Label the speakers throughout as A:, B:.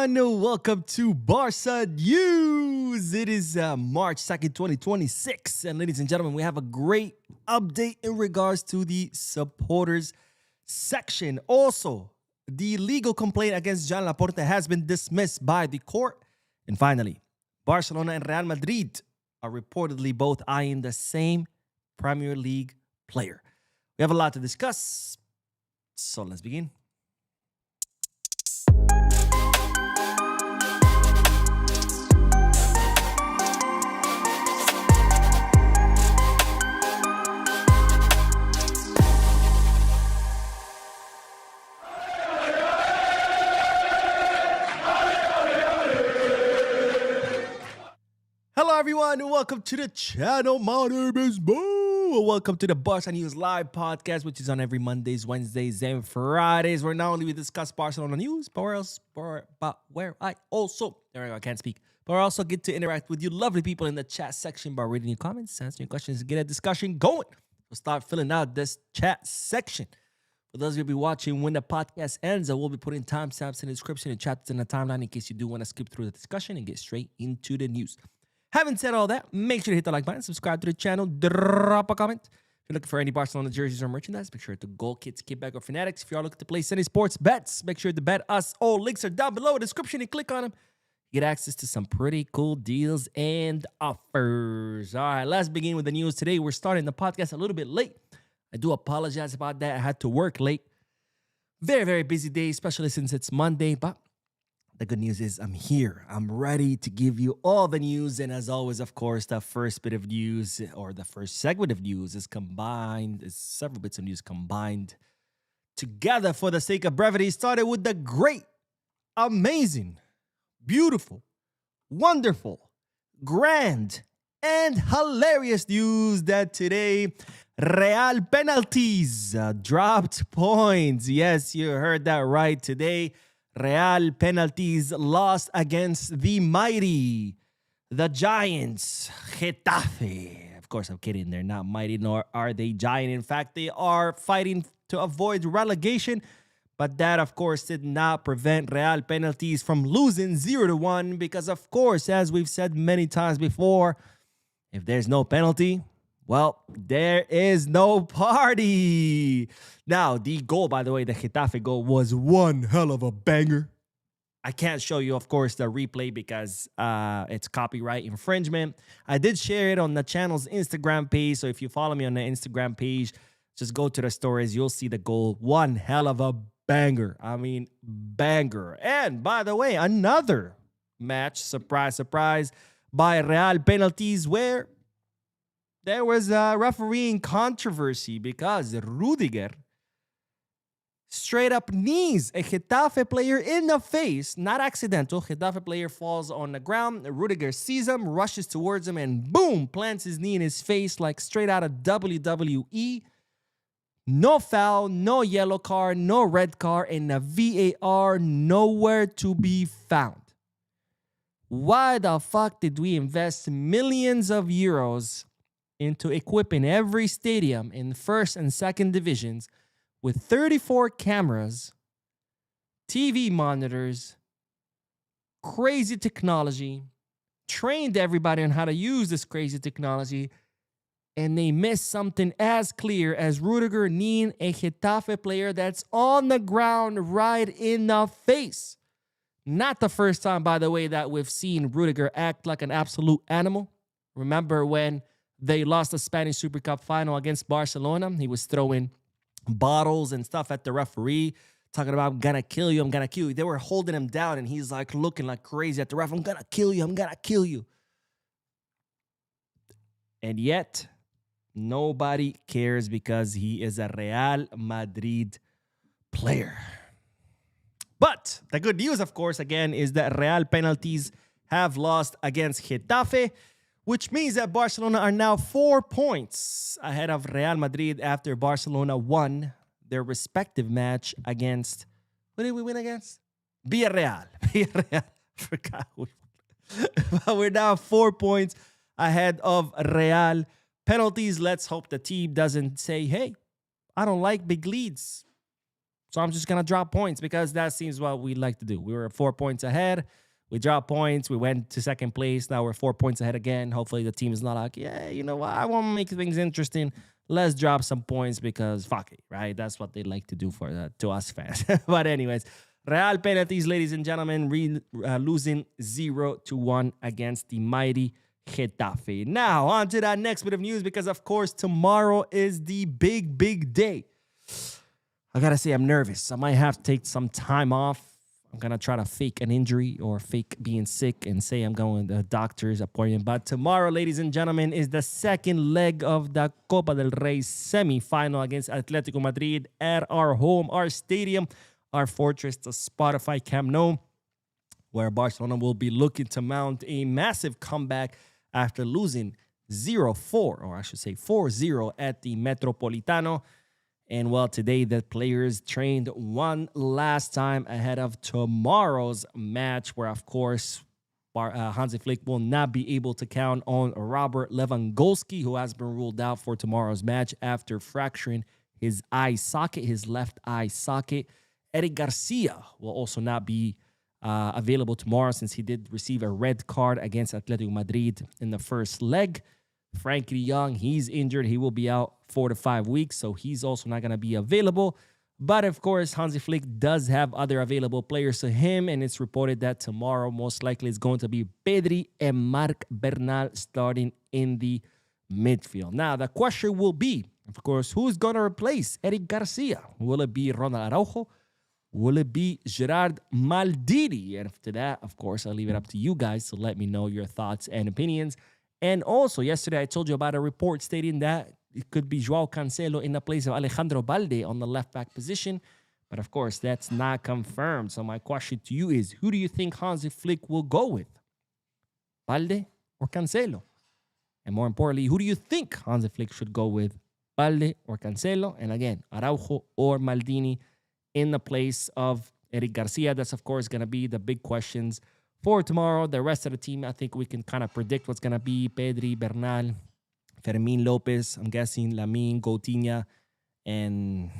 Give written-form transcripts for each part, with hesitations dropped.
A: And welcome to Barca News. It is March 2nd, 2026. And ladies and gentlemen, we have a great update in regards to the supporters section. Also, the legal complaint against Joan Laporta has been dismissed by the court. And finally, Barcelona and Real Madrid are reportedly both eyeing the same Premier League player. We have a lot to discuss, so let's begin. Hello everyone and welcome to the channel. My name is Boo. Welcome to the Barca News Live podcast, which is on every Mondays, Wednesdays, and Fridays, where not only we discuss Barcelona news, but I also get to interact with you lovely people in the chat section by reading your comments, answering your questions, and get a discussion going. So start filling out this chat section. For those of you who will be watching when the podcast ends, I will be putting timestamps in the description and chapters in the timeline in case you do want to skip through the discussion and get straight into the news. Having said all that, make sure to hit the like button, subscribe to the channel, drop a comment. If you're looking for any Barcelona jerseys or merchandise, make sure to Goal Kits, Kickback, or Fanatics. If you are looking to place any sports bets, make sure to bet us. All links are down below in the description and click on them. You get access to some pretty cool deals and offers. All right, let's begin with the news today. We're starting the podcast a little bit late. I do apologize about that. I had to work late. Very, very busy day, especially since it's Monday, but the good news is I'm here. I'm ready to give you all the news. And as always, of course, the first bit of news or the first segment of news is several bits of news combined together for the sake of brevity. Started with the great, amazing, beautiful, wonderful, grand, and hilarious news that today Real penalties dropped points. Yes, you heard that right. Today, Real penalties lost against the mighty, the Giants, Getafe. Of course, I'm kidding. They're not mighty, nor are they giant. In fact, they are fighting to avoid relegation. But that, of course, did not prevent Real penalties from losing 0-1 because, of course, as we've said many times before, if there's no penalty, well, there is no party. Now, the goal, by the way, the Getafe goal was one hell of a banger. I can't show you, of course, the replay because it's copyright infringement. I did share it on the channel's Instagram page. So if you follow me on the Instagram page, just go to the stories. You'll see the goal. One hell of a banger. I mean, banger. And by the way, another match, surprise, surprise, by Real penalties where there was a refereeing controversy because Rudiger straight up knees a Getafe player in the face, not accidental. Getafe player falls on the ground. Rudiger sees him, rushes towards him, and boom, plants his knee in his face like straight out of WWE. No foul, no yellow card, no red card, and the VAR nowhere to be found. Why the fuck did we invest millions of euros into equipping every stadium in first and second divisions with 34 cameras, TV monitors, crazy technology, trained everybody on how to use this crazy technology, and they missed something as clear as Rudiger kneeing a Getafe player that's on the ground right in the face. Not the first time, by the way, that we've seen Rudiger act like an absolute animal. Remember when they lost the Spanish Super Cup final against Barcelona? He was throwing bottles and stuff at the referee, talking about, I'm gonna kill you, I'm gonna kill you. They were holding him down, and he's like looking like crazy at the ref. I'm gonna kill you, I'm gonna kill you. And yet, nobody cares because he is a Real Madrid player. But the good news, of course, again, is that Real penalties have lost against Getafe, which means that Barcelona are now 4 points ahead of Real Madrid after Barcelona won their respective match against, what did we win against? Villarreal. Villarreal. Forgot. But we're now 4 points ahead of Real. Penalties, let's hope the team doesn't say, hey, I don't like big leads. So I'm just going to drop points because that seems what we like to do. We were 4 points ahead. We dropped points. We went to second place. Now we're 4 points ahead again. Hopefully the team is not like, yeah, you know what? I want to make things interesting. Let's drop some points because fuck it, right? That's what they like to do to us fans. But anyways, Real penalties, ladies and gentlemen, losing 0-1 against the mighty Getafe. Now, on to that next bit of news because, of course, tomorrow is the big day. I gotta say, I'm nervous. I might have to take some time off. I'm gonna try to fake an injury or fake being sick and say I'm going to the doctor's appointment. But tomorrow, ladies and gentlemen, is the second leg of the Copa del Rey semi-final against Atletico Madrid at our home, our stadium, our fortress, the Spotify Camp Nou, where Barcelona will be looking to mount a massive comeback after losing 0-4, or I should say 4-0 at the Metropolitano. And well, today the players trained one last time ahead of tomorrow's match, where, of course, Hansi Flick will not be able to count on Robert Lewandowski, who has been ruled out for tomorrow's match after fracturing his eye socket, his left eye socket. Eric Garcia will also not be available tomorrow since he did receive a red card against Atletico Madrid in the first leg. Frankie de Jong, he's injured. He will be out 4 to 5 weeks, so he's also not going to be available. But, of course, Hansi Flick does have other available players to him, and it's reported that tomorrow most likely is going to be Pedri and Marc Bernal starting in the midfield. Now, the question will be, of course, who's going to replace Eric Garcia? Will it be Ronald Araujo? Will it be Gerard Maldini? And after that, of course, I'll leave it up to you guys to let me know your thoughts and opinions. And also, yesterday I told you about a report stating that it could be Joao Cancelo in the place of Alejandro Balde on the left-back position. But, of course, that's not confirmed. So my question to you is, who do you think Hansi Flick will go with? Balde or Cancelo? And more importantly, who do you think Hansi Flick should go with? Balde or Cancelo? And again, Araujo or Maldini in the place of Eric Garcia. That's, of course, going to be the big questions for tomorrow. The rest of the team, I think we can kind of predict what's going to be. Pedri, Bernal, Fermin Lopez, I'm guessing Lamine, Coutinho, and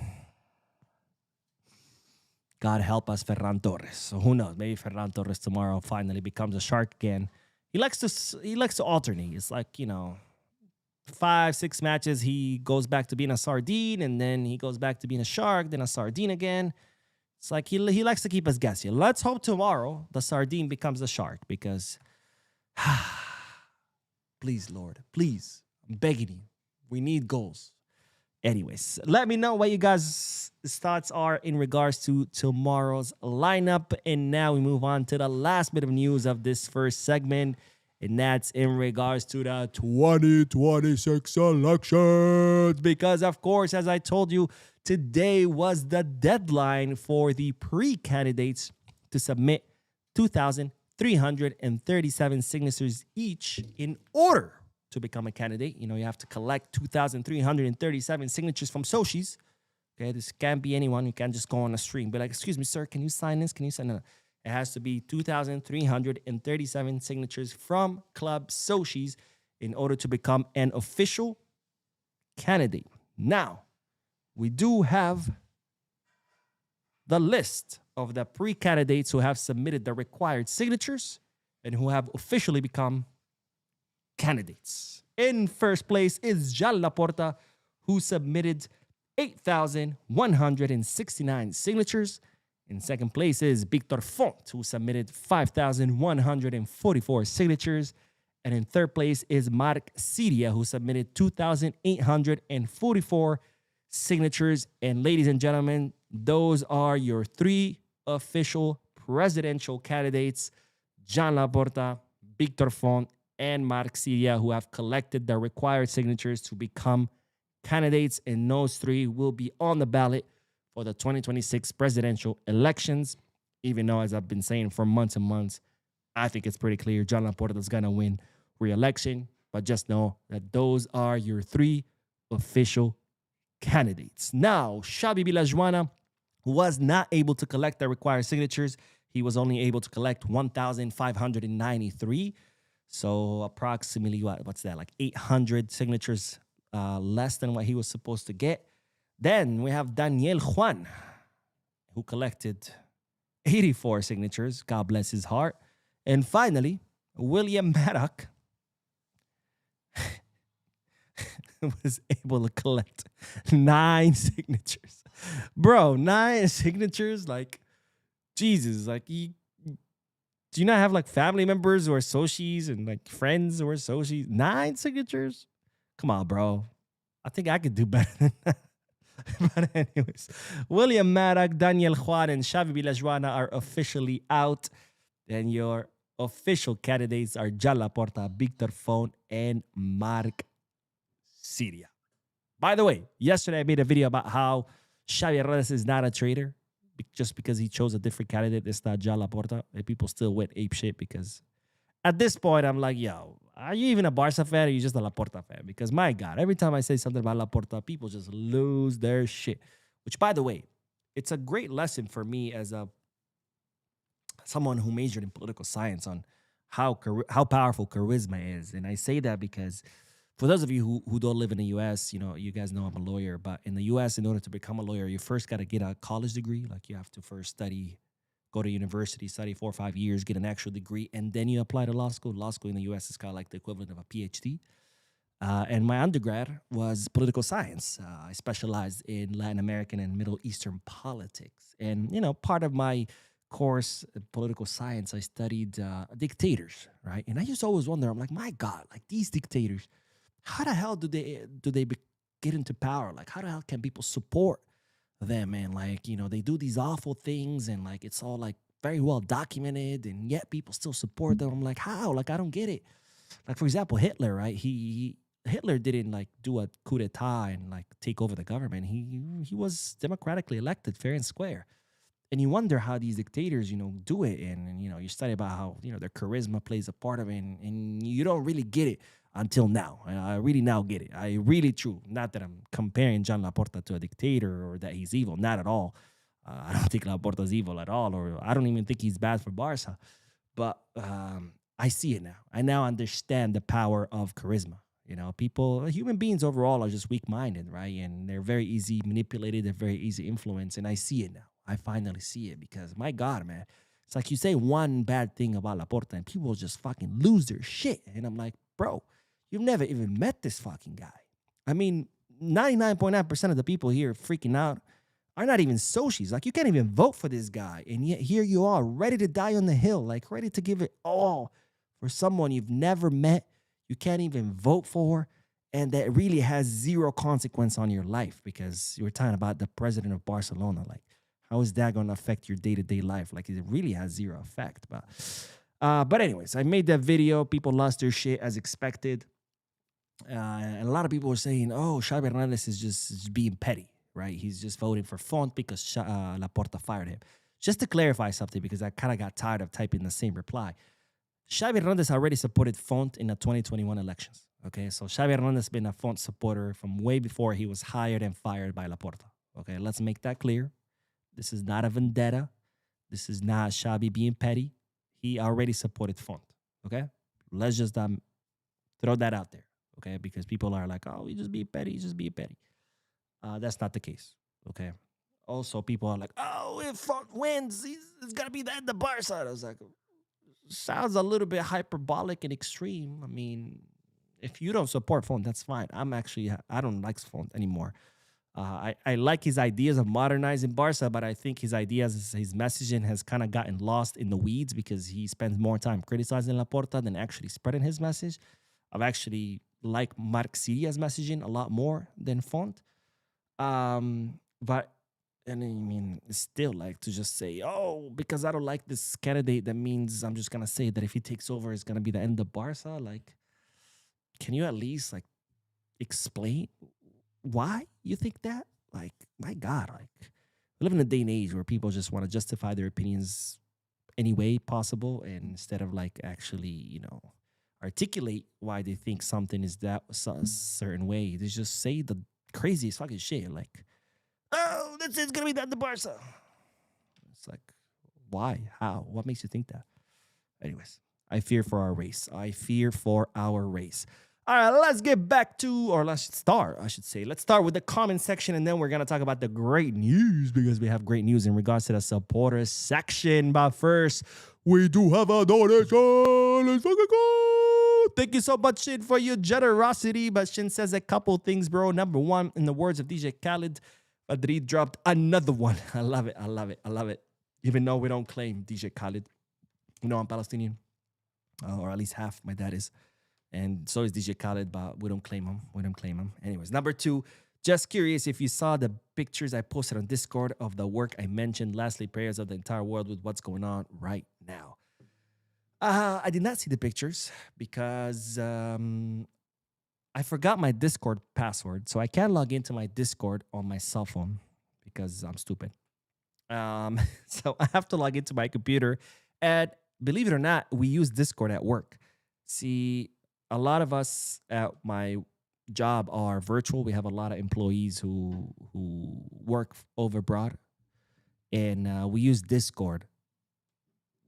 A: God help us, Ferran Torres. So who knows? Maybe Ferran Torres tomorrow finally becomes a shark again. He likes to alternate. It's like, 5-6 matches, he goes back to being a sardine, and then he goes back to being a shark, then a sardine again. It's like he likes to keep us guessing. Let's hope tomorrow the sardine becomes the shark because, please, Lord, please, I'm begging you. We need goals. Anyways, let me know what you guys' thoughts are in regards to tomorrow's lineup. And now we move on to the last bit of news of this first segment, and that's in regards to the 2026 elections. Because, of course, as I told you, today was the deadline for the pre-candidates to submit 2,337 signatures each in order to become a candidate. You have to collect 2,337 signatures from socios. Okay, this can't be anyone. You can't just go on a stream. Be like, excuse me, sir, can you sign this? Can you sign that? It has to be 2,337 signatures from club socios in order to become an official candidate. Now, we do have the list of the pre-candidates who have submitted the required signatures and who have officially become candidates. In first place is Joan Laporta, who submitted 8,169 signatures. In second place is Victor Font, who submitted 5,144 signatures. And in third place is Marc Siria, who submitted 2,844 signatures. And ladies and gentlemen, those are your 3 official presidential candidates: Joan Laporta, Victor Font, and Marc Siria, who have collected the required signatures to become candidates. And those 3 will be on the ballot for the 2026 presidential elections. Even though, as I've been saying for months and months, I think it's pretty clear Joan Laporta is going to win re-election. But just know that those are your 3 official candidates. Now, Xabi Villajuana was not able to collect the required signatures. He was only able to collect 1,593. So approximately, what's that, like 800 signatures less than what he was supposed to get. Then we have Daniel Juan. who collected 84 signatures. God bless his heart. And finally, William Maddock was able to collect 9 signatures. Bro, 9 signatures? Like, Jesus. Like, do you not have, like, family members who are Soshis and, like, friends who are Soshis? 9 signatures? Come on, bro. I think I could do better than that. But anyways, William Maddock, Daniel Juan, and Xavi Villajuana are officially out. And your official candidates are Joan Laporta, Victor Font, and Marc Siria. By the way, yesterday I made a video about how Xavi Hernandez is not a traitor just because he chose a different candidate. It's not Joan Laporta. And people still went apeshit because at this point, I'm like, yo, are you even a Barca fan or are you just a Laporta fan? Because my God, every time I say something about Laporta, people just lose their shit. Which, by the way, it's a great lesson for me as someone who majored in political science on how powerful charisma is. And I say that because for those of you who don't live in the U.S., you know, you guys know I'm a lawyer. But in the U.S., in order to become a lawyer, you first got to get a college degree. Like you have to first go to university, study 4 or 5 years, get an actual degree, and then you apply to law school. Law school in the U.S. is kind of like the equivalent of a PhD. And my undergrad was political science. I specialized in Latin American and Middle Eastern politics. And, you know, part of my course in political science, I studied dictators, right? And I used to always wonder, I'm like, my God, like these dictators, how the hell do they get into power? Like, how the hell can people support them? And like, you know, they do these awful things and like it's all like very well documented and yet people still support them. I'm like, how? Like, I don't get it. Like, for example, Hitler, right? Hitler didn't like do a coup d'etat and like take over the government. He was democratically elected fair and square. And you wonder how these dictators, you know, do it. And you know, you study about how, you know, their charisma plays a part of it. And you don't really get it until now. I really now get it. I really true. Not that I'm comparing Joan Laporta to a dictator or that he's evil. Not at all. I don't think Laporta's evil at all. Or I don't even think he's bad for Barca. But I see it now. I now understand the power of charisma. You know, human beings overall are just weak-minded, right? And they're very easy manipulated. They're very easy influenced. And I see it now. I finally see it because, my God, man, it's like you say one bad thing about Laporta and people just fucking lose their shit. And I'm like, bro, you've never even met this fucking guy. I mean, 99.9% of the people here freaking out are not even Soshis. Like, you can't even vote for this guy. And yet here you are, ready to die on the hill, like ready to give it all for someone you've never met, you can't even vote for, and that really has zero consequence on your life because you were talking about the president of Barcelona. Like, how is that going to affect your day-to-day life? Like, it really has zero effect. But anyways, I made that video. People lost their shit as expected. And a lot of people were saying, oh, Xavi Hernandez is just being petty, right? He's just voting for Font because Laporta fired him. Just to clarify something, because I kind of got tired of typing the same reply. Xavi Hernandez already supported Font in the 2021 elections. Okay, so Xavi Hernandez has been a Font supporter from way before he was hired and fired by Laporta. Okay, let's make that clear. This is not a vendetta. This is not Xavi being petty. He already supported Font. Okay, let's just throw that out there. Okay, because people are like, oh, he just be petty. He just be petty. That's not the case. Okay. Also, people are like, oh, if Font wins, it's gonna be the end of Barca. I was like, sounds a little bit hyperbolic and extreme. I mean, if you don't support Font, that's fine. I don't like Font anymore. I like his ideas of modernizing Barca, but I think his messaging has kind of gotten lost in the weeds because he spends more time criticizing Laporta than actually spreading his message. I've actually liked Marc Siria's messaging a lot more than Font. But and I mean, it's still like to just say, oh, because I don't like this candidate, that means I'm just going to say that if he takes over, it's going to be the end of Barca. Like, can you at least, like, explain why you think that? Like, my God, like, we live in a day and age where people just want to justify their opinions any way possible. And instead of, like, actually, you know, articulate why they think something is that a certain way, they just say the craziest fucking shit. Like, oh, it's going to be that the Barca. It's like, why? How? What makes you think that? Anyways, I fear for our race. All right, let's get back to, or let's start, I should say. Let's start with the comment section, and then we're going to talk about the great news because we have great news in regards to the supporters section. But first, we do have a donation. Let's fucking go. Thank you so much, Shin, for your generosity. But Shin says a couple things, bro. Number one, in the words of DJ Khaled, Madrid dropped another one. I love it. I love it. I love it. Even though we don't claim DJ Khaled. You know, I'm Palestinian, or at least half. My dad is. And so is DJ Khaled, but we don't claim him. We don't claim him. Anyways, number two, just curious if you saw the pictures I posted on Discord of the work I mentioned. Lastly, prayers of the entire world with what's going on right now. I did not see the pictures because I forgot my Discord password. So I can't log into my Discord on my cell phone because I'm stupid. So I have to log into my computer. And believe it or not, we use Discord at work. See, a lot of us at my job are virtual. We have a lot of employees who work over abroad, and we use Discord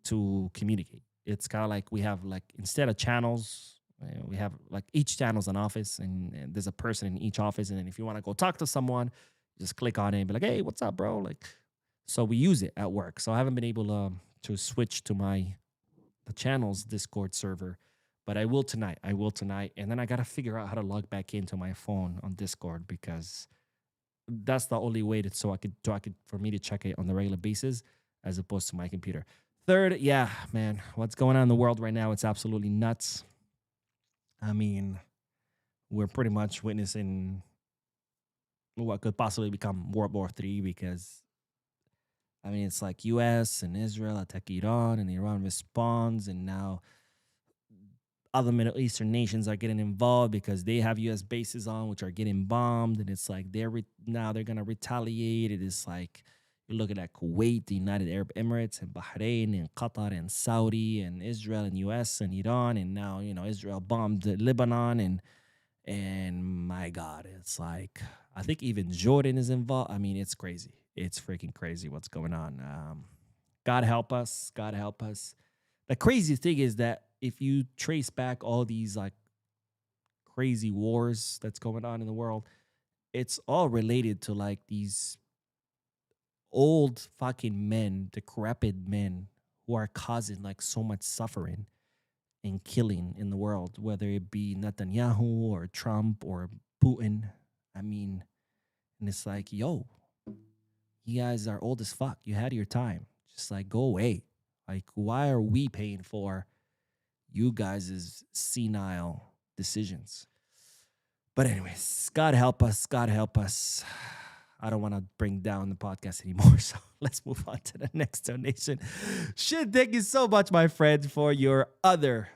A: to communicate. It's kind of like we have, like, instead of channels, we have like each channel's an office, and there's a person in each office. And then if you want to go talk to someone, just click on it and be like, "Hey, what's up, bro?" Like, so we use it at work. So I haven't been able to switch to the channel's Discord server. But I will tonight. And then I got to figure out how to log back into my phone on Discord because that's the only way for me to check it on the regular basis as opposed to my computer. Third, yeah, man, what's going on in the world right now? It's absolutely nuts. I mean, we're pretty much witnessing what could possibly become World War III because, I mean, it's like U.S. and Israel attack Iran, and Iran responds, and now other Middle Eastern nations are getting involved because they have U.S. bases on, which are getting bombed. And it's like now they're going to retaliate. It is like you're looking at Kuwait, the United Arab Emirates, and Bahrain, and Qatar, and Saudi, and Israel, and U.S., and Iran. And now, you know, Israel bombed Lebanon. And my God, it's like, I think even Jordan is involved. I mean, it's crazy. It's freaking crazy what's going on. God help us. God help us. The craziest thing is that if you trace back all these like crazy wars that's going on in the world, it's all related to like these old fucking men, decrepit men who are causing like so much suffering and killing in the world, whether it be Netanyahu or Trump or Putin. I mean, and it's like, yo, you guys are old as fuck. You had your time. Just like, go away. Like, why are we paying for you guys' senile decisions? But anyways, God help us. God help us. I don't want to bring down the podcast anymore, so let's move on to the next donation. Shit, thank you so much, my friend, for your other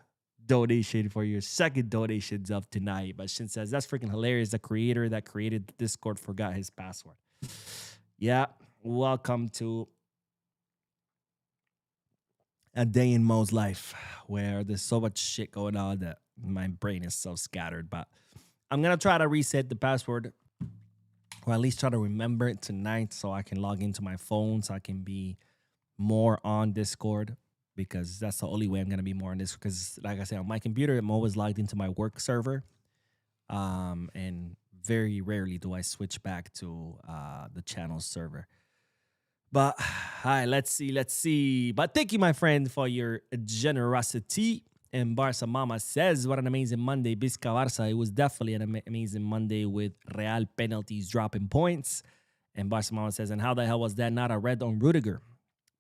A: donation, for your second donations of tonight. But Shin says, that's freaking hilarious. The creator that created Discord forgot his password. Yeah, welcome to a day in Mo's life where there's so much shit going on that my brain is so scattered. But I'm going to try to reset the password, or at least try to remember it tonight so I can log into my phone so I can be more on Discord, because that's the only way I'm going to be more on this. Because like I said, on my computer, I'm always logged into my work server. And very rarely do I switch back to the channel server. But, all right, let's see. But thank you, my friend, for your generosity. And Barca Mama says, what an amazing Monday, Bisca Barca. It was definitely an amazing Monday with Real penalties dropping points. And Barca Mama says, and how the hell was that not a red on Rudiger?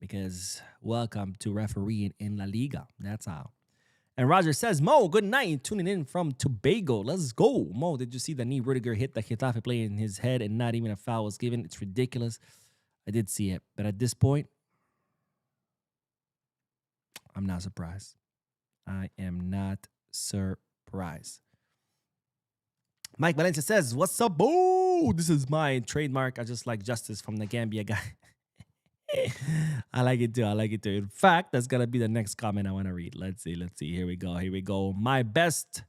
A: Because welcome to refereeing in La Liga. That's how. And Roger says, Mo, good night. Tuning in from Tobago. Let's go. Mo, did you see the knee Rudiger hit the Getafe player in his head and not even a foul was given? It's ridiculous. I did see it. But at this point, I'm not surprised. I am not surprised. Mike Valencia says, what's up, boo? This is my trademark. I just like justice from the Gambia guy. I like it too. In fact, that's going to be the next comment I want to read. Let's see. Here we go. My best,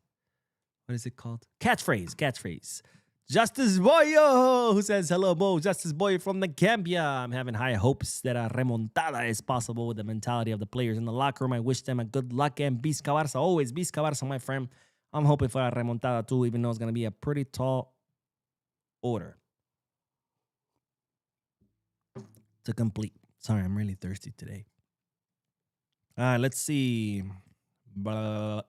A: what is it called? Catchphrase. Justice Boyo, who says, hello, Bo. Justice Boyo from the Gambia. I'm having high hopes that a remontada is possible with the mentality of the players in the locker room. I wish them a good luck and Bisca Barca. Always Bisca Barca, my friend. I'm hoping for a remontada too, even though it's going to be a pretty tall order to complete. Sorry, I'm really thirsty today. All right, let's see. Let's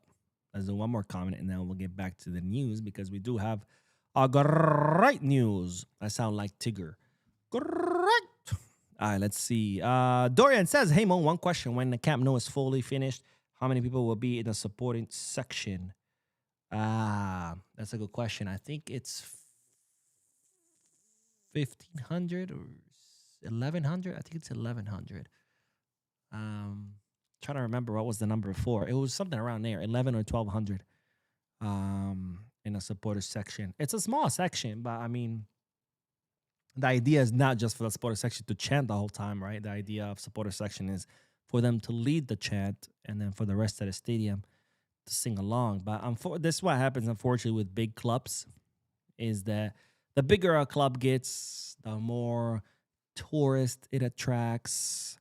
A: do one more comment and then we'll get back to the news because we do have a great news. I sound like Tigger. Great. All right, let's see. Dorian says, hey, Mo, one question. When the Camp Nou is fully finished, how many people will be in the supporting section? That's a good question. I think it's 1,500 or 1,100. I think it's 1,100. Trying to remember what was the number before. It was something around there, 11 or 1,200 in a supporter section. It's a small section, but I mean, the idea is not just for the supporter section to chant the whole time, right? The idea of supporter section is for them to lead the chant and then for the rest of the stadium to sing along. But this is what happens, unfortunately, with big clubs, is that the bigger a club gets, the more tourists it attracts,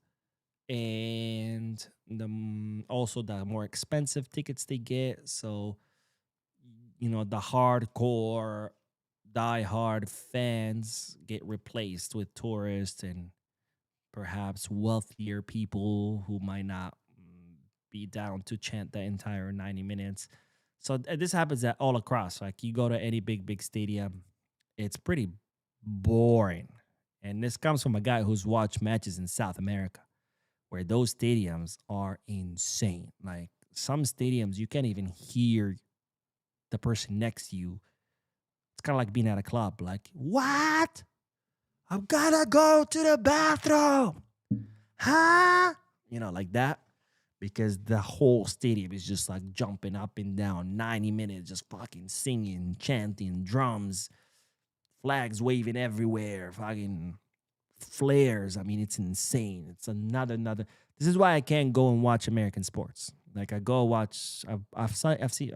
A: and also the more expensive tickets they get. So, you know, the hardcore, die-hard fans get replaced with tourists and perhaps wealthier people who might not be down to chant the entire 90 minutes. So this happens all across. Like you go to any big stadium, it's pretty boring. And this comes from a guy who's watched matches in South America, where those stadiums are insane. Like some stadiums, you can't even hear the person next to you. It's kind of like being at a club. Like, what? I'm gonna go to the bathroom. Huh? You know, like that. Because the whole stadium is just like jumping up and down, 90 minutes, just fucking singing, chanting, drums, flags waving everywhere, fucking flares. I mean, it's insane. It's another. This is why I can't go and watch American sports. Like I go watch. I've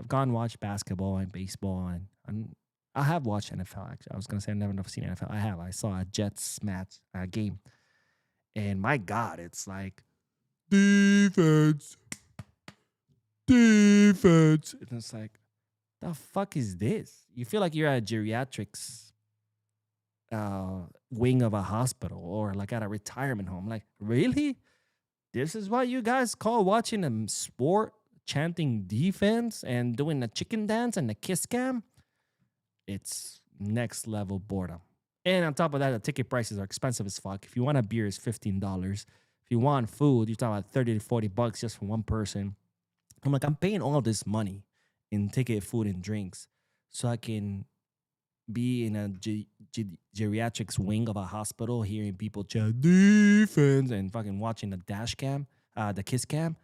A: gone watch basketball and baseball, and I have watched NFL. Actually, I was gonna say I've never seen NFL. I have. I saw a Jets game, and my God, it's like defense. And it's like, the fuck is this? You feel like you're at a geriatrics wing of a hospital or like at a retirement home. Like, really? This is what you guys call watching a sport, chanting defense and doing the chicken dance and the kiss cam? It's next level boredom. And on top of that, the ticket prices are expensive as fuck. If you want a beer, it's $15. If you want food, you're talking about $30 to $40 just for one person. I'm like, I'm paying all this money in ticket, food, and drinks so I can be in a geriatrics wing of a hospital, hearing people chant defense and fucking watching the dash cam, the kiss cam.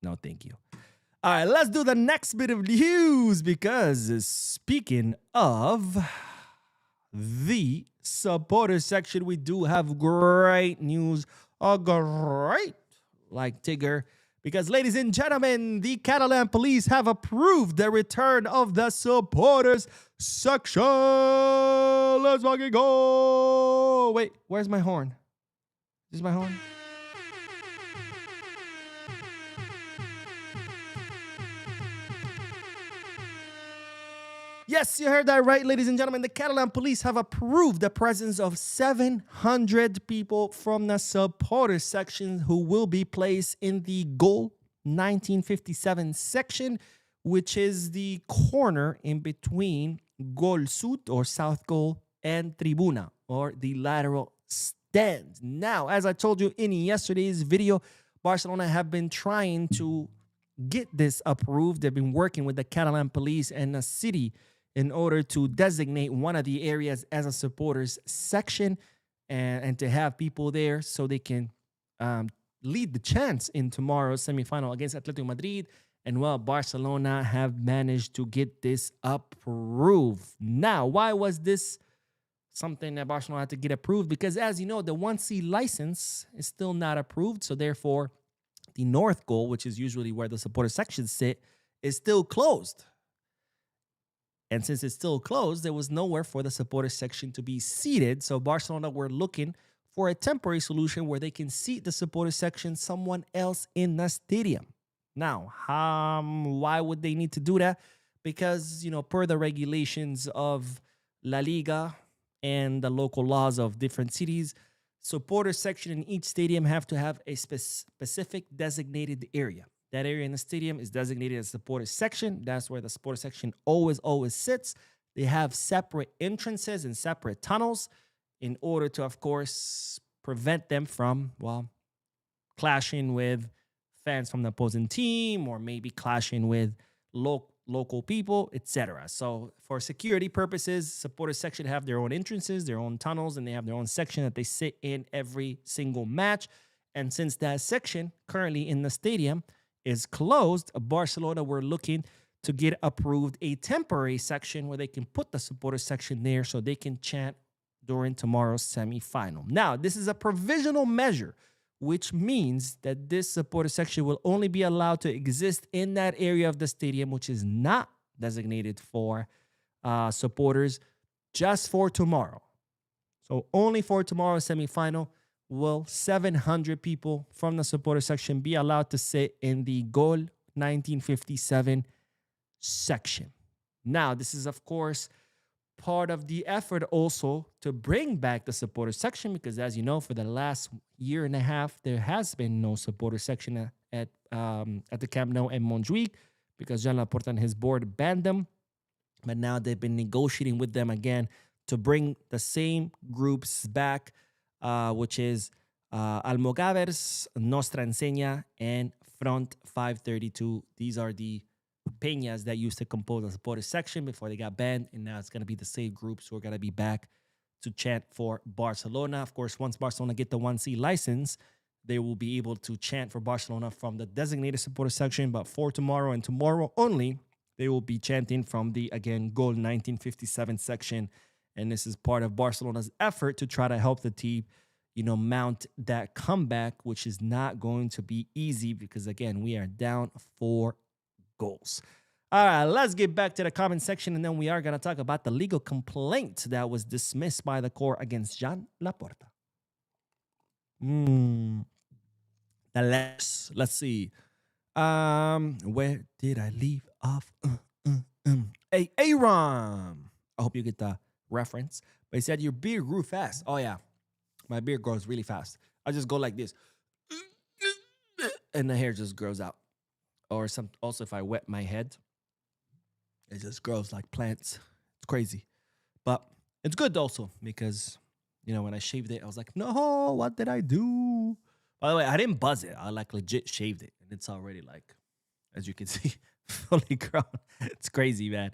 A: No, thank you. All right, let's do the next bit of news because speaking of the supporter section, we do have great news. Great, like Tigger. Because, ladies and gentlemen, the Catalan police have approved the return of the supporters section. Let's fucking go. Wait, where's my horn? Is this my horn? Yes, you heard that right, ladies and gentlemen. The Catalan police have approved the presence of 700 people from the supporters section who will be placed in the Goal 1957 section, which is the corner in between Gol Sud or South Goal and Tribuna or the lateral stand. Now, as I told you in yesterday's video, Barcelona have been trying to get this approved. They've been working with the Catalan police and the city in order to designate one of the areas as a supporters section and to have people there so they can lead the chance in tomorrow's semifinal against Atletico Madrid. And well, Barcelona have managed to get this approved. Now, why was this something that Barcelona had to get approved? Because as you know, the 1C license is still not approved. So therefore, the North Goal, which is usually where the supporter sections sit, is still closed. And since it's still closed, there was nowhere for the supporter section to be seated. So Barcelona were looking for a temporary solution where they can seat the supporter section someone else in the stadium. Now, why would they need to do that? Because, per the regulations of La Liga and the local laws of different cities, supporter section in each stadium have to have a specific designated area. That area in the stadium is designated as supporter section. That's where the supporter section always sits. They have separate entrances and separate tunnels in order to, of course, prevent them from, clashing with fans from the opposing team, or maybe clashing with local people, etc. So for security purposes, supporter section have their own entrances, their own tunnels, and they have their own section that they sit in every single match. And since that section currently in the stadium is closed, Barcelona were looking to get approved a temporary section where they can put the supporter section there so they can chant during tomorrow's semifinal. Now, this is a provisional measure, which means that this supporter section will only be allowed to exist in that area of the stadium, which is not designated for supporters, just for tomorrow. So only for tomorrow's semifinal will 700 people from the supporter section be allowed to sit in the Goal 1957 section. Now, this is, of course, part of the effort also to bring back the supporter section, because as you know, for the last year and a half, there has been no supporter section at the Camp Nou and Montjuic because Joan Laporta and his board banned them. But now they've been negotiating with them again to bring the same groups back, which is Almogavers, Nostra Enseña, and Front 532. These are the peñas that used to compose the supporter section before they got banned, and now it's going to be the same groups who are going to be back to chant for Barcelona. Of course, once Barcelona get the 1C license, they will be able to chant for Barcelona from the designated supporter section, but for tomorrow and tomorrow only, they will be chanting from the, again, Goal 1957 section, and this is part of Barcelona's effort to try to help the team, mount that comeback, which is not going to be easy because, again, we are down 4 goals. All right, let's get back to the comment section, and then we are going to talk about the legal complaint that was dismissed by the court against Joan Laporta. Let's see. Where did I leave off? Hey, Aaron. I hope you get the reference. But he said your beard grew fast. Oh, yeah. My beard grows really fast. I just go like this. And the hair just grows out. Or also, if I wet my head, it just grows like plants. It's crazy. But it's good also because, when I shaved it, I was like, no, what did I do? By the way, I didn't buzz it. I legit shaved it. And it's already as you can see, fully grown. It's crazy, man.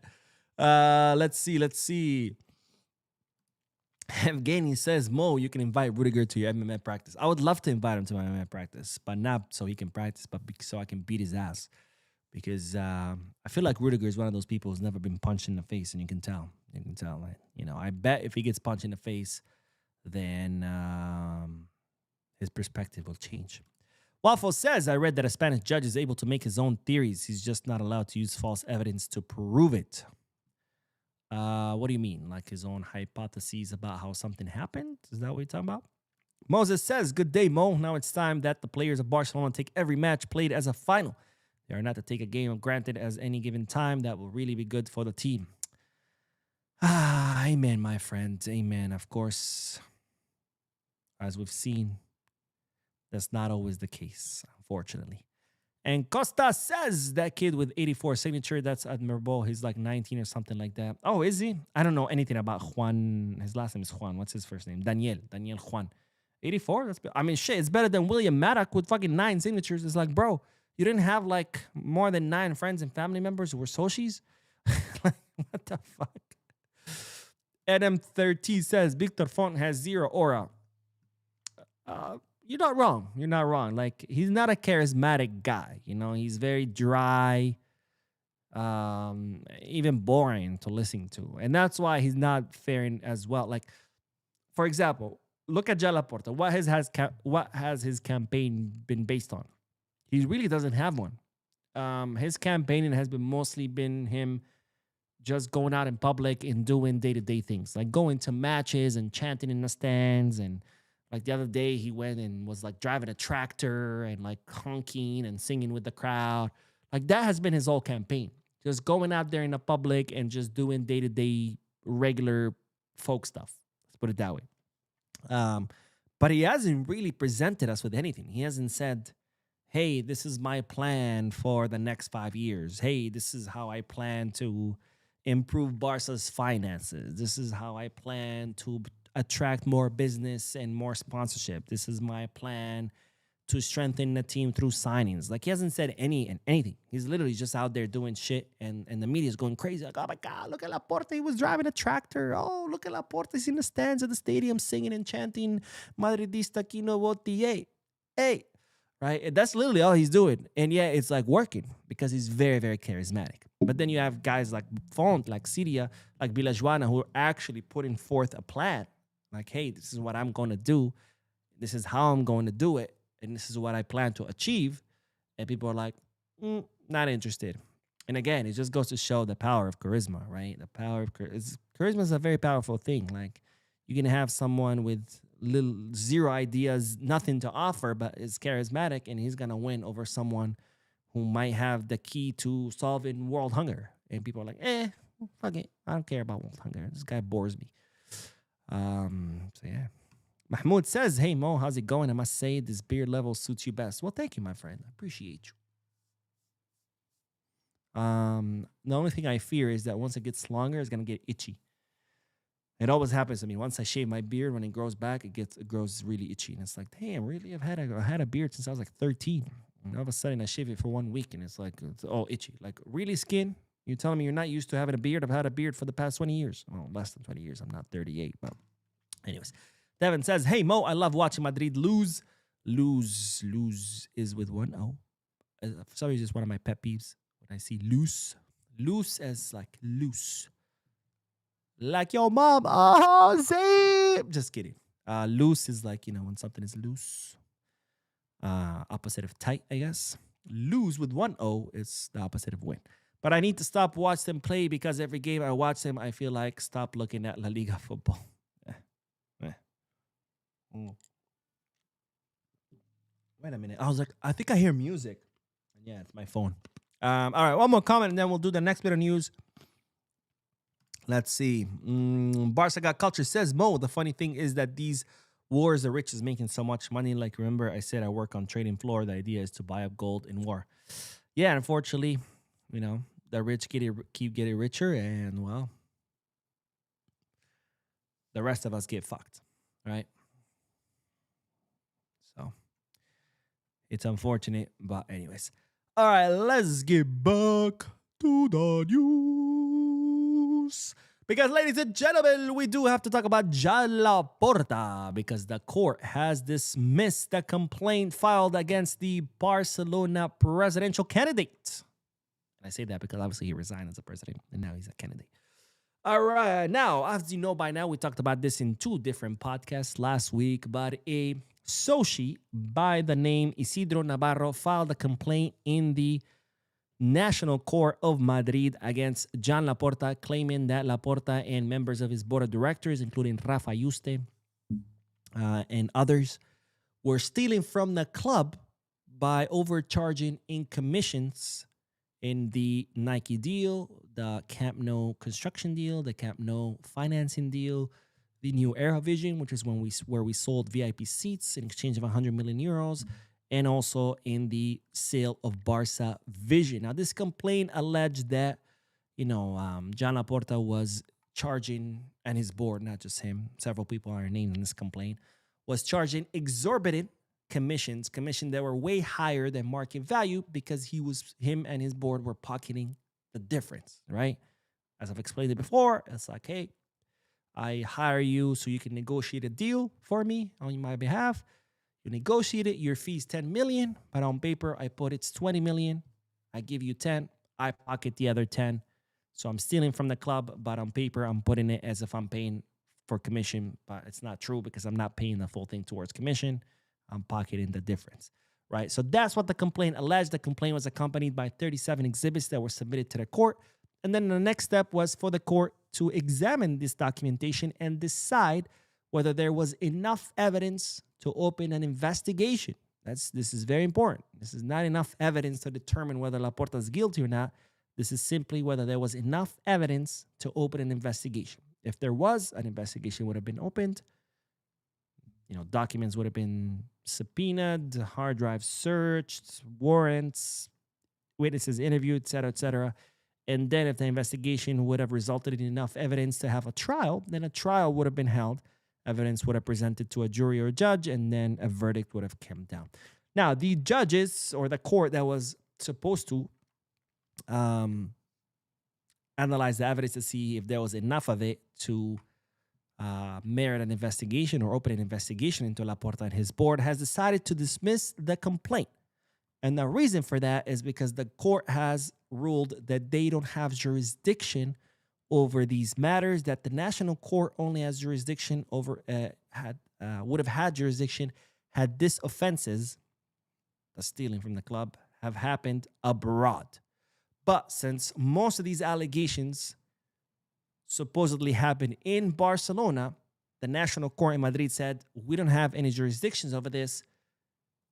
A: Let's see. Evgeny says, Mo, you can invite Rudiger to your MMA practice. I would love to invite him to my MMA practice, but not so he can practice, but so I can beat his ass. Because I feel like Rudiger is one of those people who's never been punched in the face, and you can tell. I bet if he gets punched in the face, then his perspective will change. Waffle says, I read that a Spanish judge is able to make his own theories. He's just not allowed to use false evidence to prove it. What do you mean? Like his own hypotheses about how something happened? Is that what you're talking about? Moses says, good day, Mo. Now it's time that the players of Barcelona take every match played as a final. They are not to take a game of granted as any given time. That will really be good for the team. Amen, my friend. Amen. Of course, as we've seen, that's not always the case, unfortunately. And Costa says that kid with 84 signature, that's admirable. He's like 19 or something like that. Oh, is he? I don't know anything about Juan. His last name is Juan. What's his first name? Daniel Juan. 84? Shit, it's better than William Maddock with fucking 9 signatures. It's like, bro, you didn't have like more than 9 friends and family members who were Soshis? Like, what the fuck? Adam30 says, Victor Font has 0 aura. You're not wrong. You're not wrong. Like, he's not a charismatic guy. He's very dry, even boring to listen to. And that's why he's not faring as well. Like, for example, look at Joan Laporta. What has his campaign been based on? He really doesn't have one. His campaigning has mostly been him just going out in public and doing day-to-day things, like going to matches and chanting in the stands and Like the other day, he went and was like driving a tractor and like honking and singing with the crowd. Like that has been his whole campaign. Just going out there in the public and just doing day-to-day regular folk stuff. Let's put it that way. But he hasn't really presented us with anything. He hasn't said, hey, this is my plan for the next 5 years. Hey, this is how I plan to improve Barca's finances. This is how I plan to attract more business and more sponsorship. This is my plan to strengthen the team through signings. Like he hasn't said anything. He's literally just out there doing shit, and the media is going crazy. Like, oh my God, look at Laporta. He was driving a tractor. Oh, look at Laporta. He's in the stands of the stadium singing and chanting Madridista Kino Voti. Hey. Right? And that's literally all he's doing. And yeah, it's like working because he's very, very charismatic. But then you have guys like Font, like Siria, like Villajuana, who are actually putting forth a plan. Like, hey, this is what I'm going to do. This is how I'm going to do it. And this is what I plan to achieve. And people are like, not interested. And again, it just goes to show the power of charisma, right? The power of charisma is a very powerful thing. Like, you can have someone with zero ideas, nothing to offer, but is charismatic, and he's going to win over someone who might have the key to solving world hunger. And people are like, fuck it. I don't care about world hunger. This guy bores me. So, yeah. Mahmoud says, hey, Mo, how's it going? I must say this beard level suits you best. Well, thank you, my friend. I appreciate you. The only thing I fear is that once it gets longer, it's going to get itchy. It always happens to me. Once I shave my beard, when it grows back, it grows really itchy. And it's like, damn, really? I had a beard since I was like 13. And all of a sudden, I shave it for 1 week, and it's all itchy. Like, really, skin? You're telling me you're not used to having a beard? I've had a beard for the past 20 years. Well, less than 20 years. I'm not 38. But anyways, Devin says, hey, Mo, I love watching Madrid lose. Lose is with 1 O. For some reason, it's one of my pet peeves. When I see loose as like loose. Like your mom. Oh, same. Just kidding. Loose is like, when something is loose. Opposite of tight, I guess. Lose with 1 O is the opposite of win. But I need to stop watch them play because every game I watch them, I feel like stop looking at La Liga football. Wait a minute. I was like, I think I hear music. Yeah, it's my phone. All right, one more comment, and then we'll do the next bit of news. Let's see. Barca Got Culture says, Mo, the funny thing is that these wars, the rich is making so much money. Like, remember, I said I work on trading floor. The idea is to buy up gold in war. Yeah, unfortunately, the rich keep getting richer, and, well, the rest of us get fucked, right? So, it's unfortunate, but anyways. All right, let's get back to the news. Because, ladies and gentlemen, we do have to talk about Joan Laporta because the court has dismissed the complaint filed against the Barcelona presidential candidate. And I say that because obviously he resigned as a president and now he's a candidate. All right. Now, as you know by now, we talked about this in 2 different podcasts last week, but a Soci by the name Isidro Navarro filed a complaint in the National Court of Madrid against Joan Laporta, claiming that Laporta and members of his board of directors, including Rafa Yuste and others, were stealing from the club by overcharging in commissions in the Nike deal, the Camp Nou construction deal, the Camp Nou financing deal, the new Era Vision, which is where we sold VIP seats in exchange of 100 million euros, and also in the sale of Barca Vision. Now, this complaint alleged that, Joan Laporta was charging, and his board, not just him, several people are named in this complaint, was charging exorbitant commissions that were way higher than market value because him and his board were pocketing the difference, right? As I've explained it before, it's like, hey, I hire you so you can negotiate a deal for me on my behalf. You negotiate it, your fee's 10 million, but on paper, I put it's 20 million. I give you 10, I pocket the other 10. So I'm stealing from the club, but on paper, I'm putting it as if I'm paying for commission, but it's not true because I'm not paying the full thing towards commission. I'm pocketing the difference, right? So that's what the complaint alleged. The complaint was accompanied by 37 exhibits that were submitted to the court. And then the next step was for the court to examine this documentation and decide whether there was enough evidence to open an investigation. This is very important. This is not enough evidence to determine whether Laporta is guilty or not. This is simply whether there was enough evidence to open an investigation. If there was, an investigation would have been opened. Documents would have been subpoenaed, hard drives searched, warrants, witnesses interviewed, etc., etc. And then if the investigation would have resulted in enough evidence to have a trial, then a trial would have been held. Evidence would have presented to a jury or a judge, and then a verdict would have come down. Now, the judges or the court that was supposed to analyze the evidence to see if there was enough of it to merit an investigation or open an investigation into Laporta and his board has decided to dismiss the complaint. And the reason for that is because the court has ruled that they don't have jurisdiction over these matters, that the national court only has jurisdiction over, would have had jurisdiction had these offenses, the stealing from the club, have happened abroad. But since most of these allegations supposedly happened in Barcelona, the national court in Madrid said, we don't have any jurisdictions over this.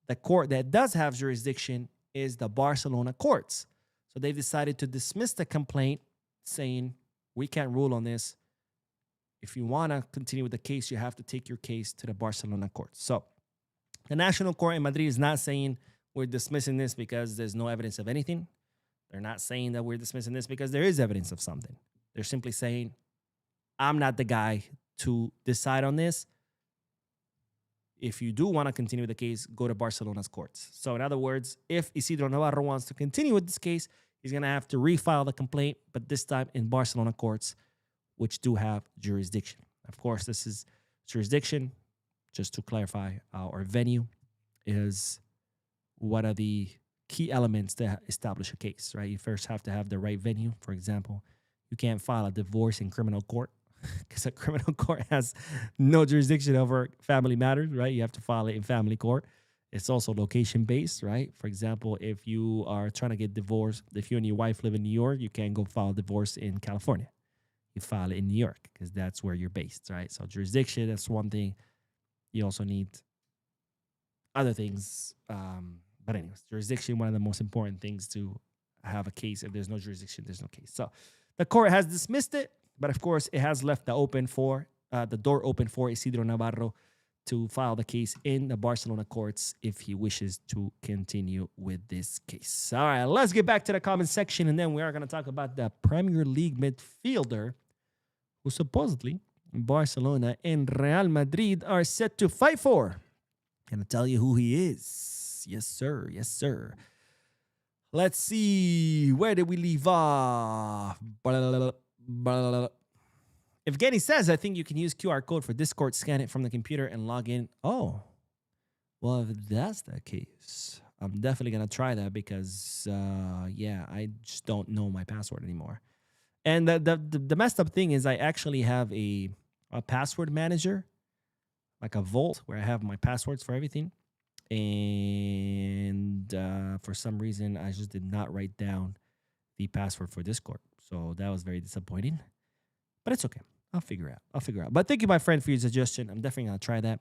A: The court that does have jurisdiction is the Barcelona courts. So they decided to dismiss the complaint, saying, we can't rule on this. If you want to continue with the case, you have to take your case to the Barcelona courts. So the national court in Madrid is not saying we're dismissing this because there's no evidence of anything. They're not saying that we're dismissing this because there is evidence of something. They're simply saying, I'm not the guy to decide on this. If you do want to continue the case, go to Barcelona's courts. So in other words, if Isidro Navarro wants to continue with this case, he's going to have to refile the complaint, but this time in Barcelona courts, which do have jurisdiction. Of course, this is jurisdiction. Just to clarify, our venue is one of the key elements to establish a case, right? You first have to have the right venue. For example, you can't file a divorce in criminal court because a criminal court has no jurisdiction over family matters, right? You have to file it in family court. It's also location-based, right? For example, if you are trying to get divorced, if you and your wife live in New York, you can't go file a divorce in California. You file it in New York because that's where you're based, right? So jurisdiction, that's one thing. You also need other things. But anyways, jurisdiction, one of the most important things to have a case. If there's no jurisdiction, there's no case. So the court has dismissed it, but of course, it has left the door open for Isidro Navarro to file the case in the Barcelona courts if he wishes to continue with this case. All right, let's get back to the comment section, and then we are going to talk about the Premier League midfielder who supposedly Barcelona and Real Madrid are set to fight for. Gonna tell you who he is. Yes, sir. Yes, sir. Let's see. Where did we leave off? If Getty says, I think you can use QR code for Discord, scan it from the computer, and log in. Oh, well, if that's the case, I'm definitely going to try that because, I just don't know my password anymore. And the messed up thing is I actually have a password manager, like a vault where I have my passwords for everything. And for some reason, I just did not write down the password for Discord. So that was very disappointing. But it's okay. I'll figure it out. But thank you, my friend, for your suggestion. I'm definitely going to try that.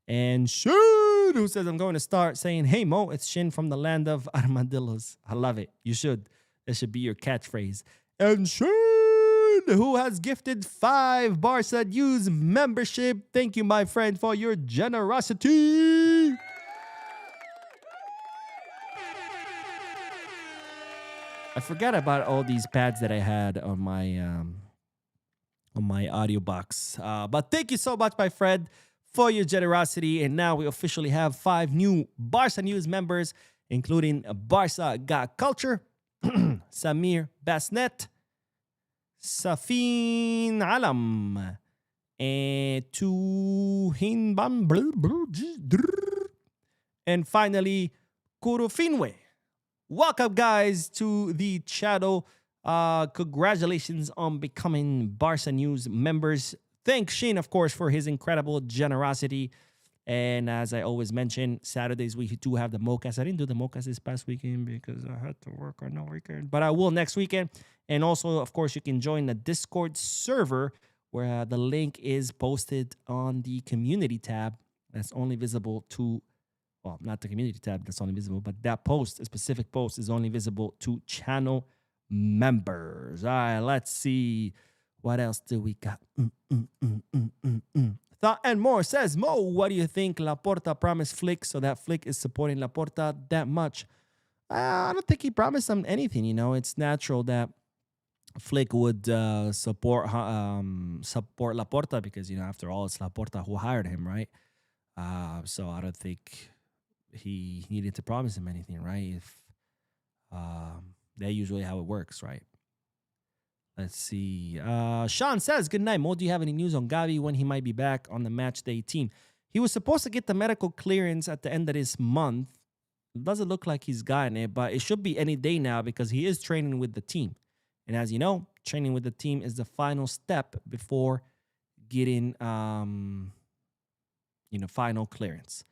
A: And Shin, who says, I'm going to start saying, hey, Mo, it's Shin from the land of armadillos. I love it. You should. That should be your catchphrase. And Shin, who has gifted 5 Barca News membership. Thank you, my friend, for your generosity. I forgot about all these pads that I had on my audio box. But thank you so much, my friend, for your generosity. And now we officially have 5 new Barca News members, including Barca Got Culture, Samir Basnet, Safin Alam, and and finally, Kurufinwe. Welcome, guys, to the channel. Congratulations on becoming Barca News members. Thanks, Shane, of course, for his incredible generosity. And as I always mention, Saturdays we do have the Mocas. I didn't do the Mocas this past weekend because I had to work on the weekend. But I will next weekend. And also, of course, you can join the Discord server where the link is posted on the community tab. That's only visible to, well, not the community tab that's only visible, but that post, a specific post, is only visible to channel members. All right, let's see. What else do we got? Thought and more says, Mo, what do you think? Laporta promised Flick, so that Flick is supporting Laporta that much. I don't think he promised him anything. It's natural that Flick would support Laporta because, after all, it's Laporta who hired him, right? So I don't think he needed to promise him anything, right? If That's usually how it works, right? Let's see. Sean says, good night, Mo. Do you have any news on Gavi when he might be back on the match day team? He was supposed to get the medical clearance at the end of this month. It doesn't look like he's gotten it, but it should be any day now because he is training with the team. And as you know, training with the team is the final step before getting, final clearance.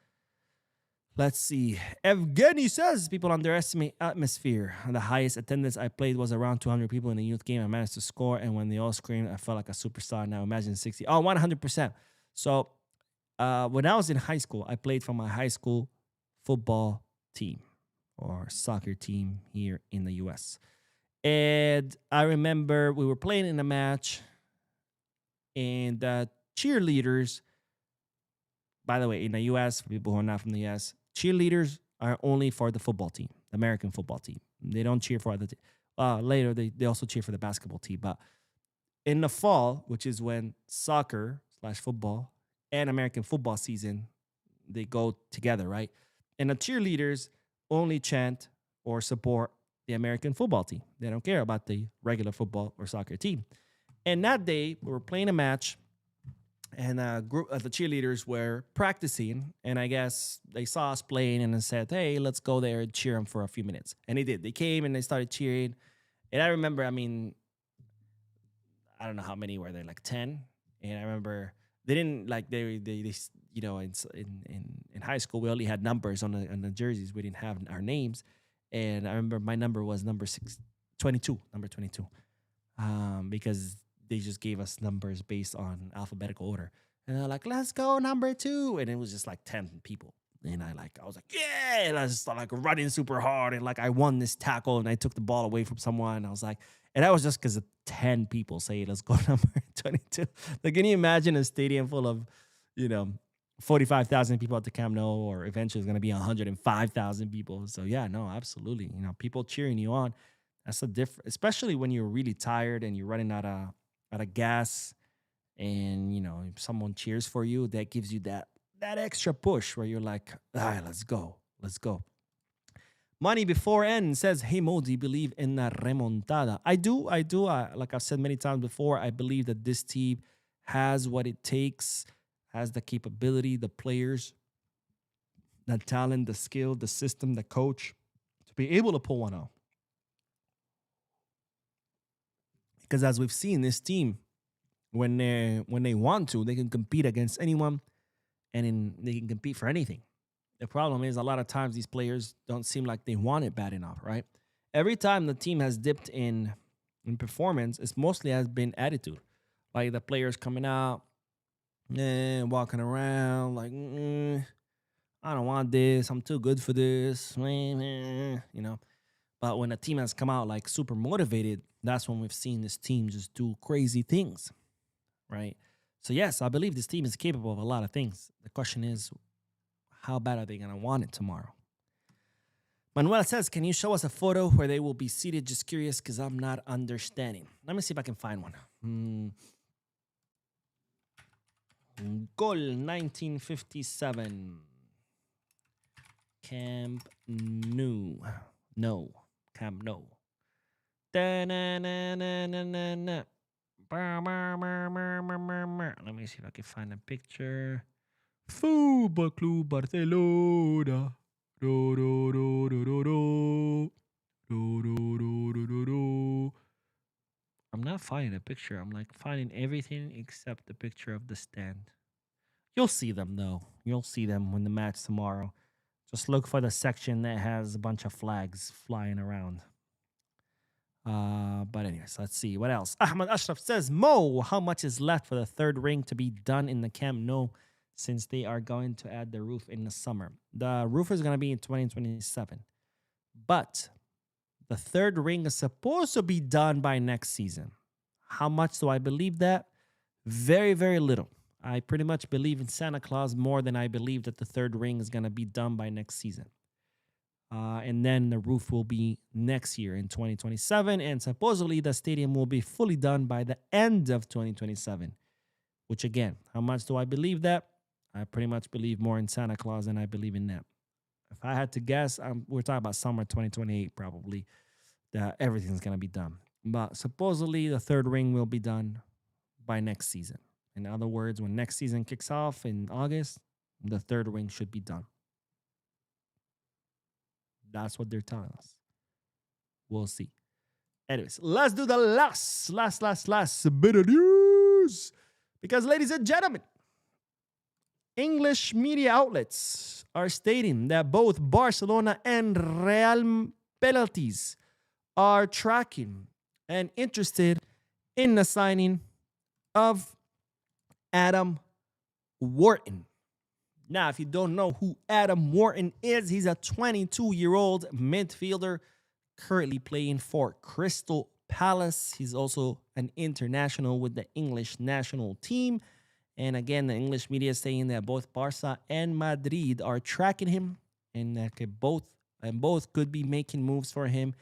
A: Let's see. Evgeny says, people underestimate atmosphere. The highest attendance I played was around 200 people in a youth game. I managed to score, and when they all screamed, I felt like a superstar. Now imagine 60. Oh, 100%. So when I was in high school, I played for my high school football team or soccer team here in the U.S. And I remember we were playing in a match, and the cheerleaders, by the way, in the U.S., for people who are not from the U.S., cheerleaders are only for the football team, the American football team. They don't cheer for other teams. Later, they also cheer for the basketball team. But in the fall, which is when soccer/football and American football season, they go together, right? And the cheerleaders only chant or support the American football team. They don't care about the regular football or soccer team. And that day, we were playing a match, and a group of the cheerleaders were practicing, and I guess they saw us playing and said, hey, let's go there and cheer them for a few minutes. And they did. They came and they started cheering. And I remember, I don't know how many were there, like 10. And I remember they didn't, like, they in high school, we only had numbers on the jerseys. We didn't have our names. And I remember my number was number 22, because they just gave us numbers based on alphabetical order. And they're like, let's go number 2. And it was just like 10 people. And I was like, yeah. And I just started like running super hard. And like I won this tackle and I took the ball away from someone. And I was like, and that was just because of 10 people say, let's go number 22. Like, can you imagine a stadium full of, 45,000 people at the Camp Nou, or eventually it's going to be 105,000 people. So yeah, no, absolutely. People cheering you on. That's a different, especially when you're really tired and you're running out of gas, and if someone cheers for you, that gives you that extra push where you're like, all right, let's go. Money before end says, hey Mo, do you believe in la remontada? I do. Like I've said many times before, I believe that this team has what it takes, has the capability, the players, the talent, the skill, the system, the coach, to be able to pull one out. Because as we've seen, this team, when they want to, they can compete against anyone, and they can compete for anything. The problem is a lot of times these players don't seem like they want it bad enough, right? Every time the team has dipped in performance, it's mostly has been attitude. Like the players coming out, walking around like, I don't want this. I'm too good for this. But when a team has come out like super motivated, that's when we've seen this team just do crazy things, right? So yes, I believe this team is capable of a lot of things. The question is, how bad are they going to want it tomorrow? Manuel says, can you show us a photo where they will be seated? Just curious because I'm not understanding. Let me see if I can find one. Goal 1957. Camp Nou. No. Camp Nou. Let me see if I can find a picture. Football Club Barcelona. Do, do, do, do, do, do. Do, do, do, do, do, do. I'm not finding a picture. I'm like finding everything except the picture of the stand. You'll see them though. You'll see them when the match tomorrow. Just look for the section that has a bunch of flags flying around. But anyways, let's see. What else? Ahmad Ashraf says, Mo, how much is left for the third ring to be done in the Camp Nou since they are going to add the roof in the summer? The roof is going to be in 2027. But the third ring is supposed to be done by next season. How much do I believe that? Very, very little. I pretty much believe in Santa Claus more than I believe that the third ring is going to be done by next season. And then the roof will be next year in 2027. And supposedly the stadium will be fully done by the end of 2027. Which again, how much do I believe that? I pretty much believe more in Santa Claus than I believe in that. If I had to guess, we're talking about summer 2028 probably, that everything's going to be done. But supposedly the third ring will be done by next season. In other words, when next season kicks off in August, the third ring should be done. That's what they're telling us. We'll see. Anyways, let's do the last bit of news. Because, ladies and gentlemen, English media outlets are stating that both Barcelona and Real Penalties are tracking and interested in the signing of Adam Wharton. Now, if you don't know who Adam Wharton is, he's a 22-year-old midfielder currently playing for Crystal Palace. He's also an international with the English national team. And again, the English media is saying that both Barca and Madrid are tracking him and that both could be making moves for him